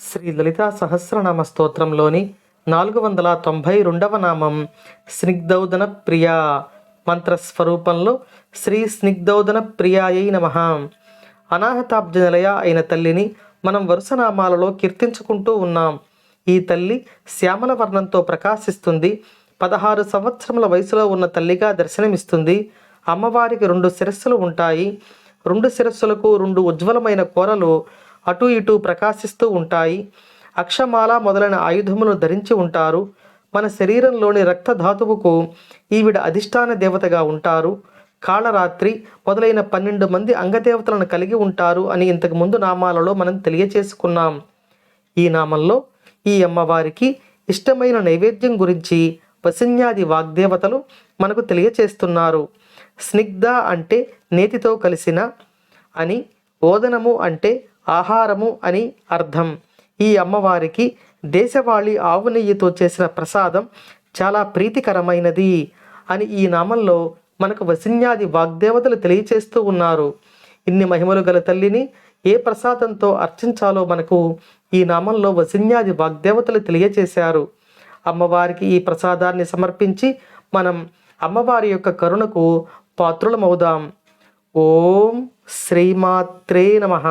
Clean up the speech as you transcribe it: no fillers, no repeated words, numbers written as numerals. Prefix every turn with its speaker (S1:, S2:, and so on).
S1: శ్రీ లలితా సహస్రనామ స్తోత్రంలోని 492వ నామం స్నిగ్ధౌదన ప్రియా. మంత్రస్వరూపంలో శ్రీ స్నిగ్ధౌదన ప్రియాయై నమః. అనాహతాబ్జ నిలయ అయిన తల్లిని మనం వరుస నామాలలో కీర్తించుకుంటూ ఉన్నాం. ఈ తల్లి శ్యామల వర్ణంతో ప్రకాశిస్తుంది. 16 సంవత్సరముల వయసులో ఉన్న తల్లిగా దర్శనమిస్తుంది. అమ్మవారికి 2 శిరస్సులు ఉంటాయి. 2 శిరస్సులకు 2 ఉజ్వలమైన కోరలు అటు ఇటు ప్రకాశిస్తూ ఉంటాయి. అక్షమాల మొదలైన ఆయుధములను ధరించి ఉంటారు. మన శరీరంలోని రక్తధాతువుకు ఈవిడ అధిష్టాన దేవతగా ఉంటారు. కాళరాత్రి మొదలైన 12 మంది అంగదేవతలను కలిగి ఉంటారు అని ఇంతకుముందు నామాలలో మనం తెలియచేసుకున్నాం. ఈ నామంలో ఈ అమ్మవారికి ఇష్టమైన నైవేద్యం గురించి వసిన్యాది వాగ్దేవతలు మనకు తెలియచేస్తున్నారు. స్నిగ్ధ అంటే నేతితో కలిసిన అని, ఓదనము అంటే ఆహారము అని అర్థం. ఈ అమ్మవారికి దేశవాళీ ఆవు నెయ్యితో చేసిన ప్రసాదం చాలా ప్రీతికరమైనది అని ఈ నామంలో మనకు వసిన్యాది వాగ్దేవతలు తెలియచేస్తూ ఉన్నారు. ఇన్ని మహిమలు గల తల్లిని ఏ ప్రసాదంతో అర్చించాలో మనకు ఈ నామంలో వసిన్యాది వాగ్దేవతలు తెలియచేశారు. అమ్మవారికి ఈ ప్రసాదాన్ని సమర్పించి మనం అమ్మవారి యొక్క కరుణకు పాత్రులమవుదాం. ఓం శ్రీమాత్రే నమః.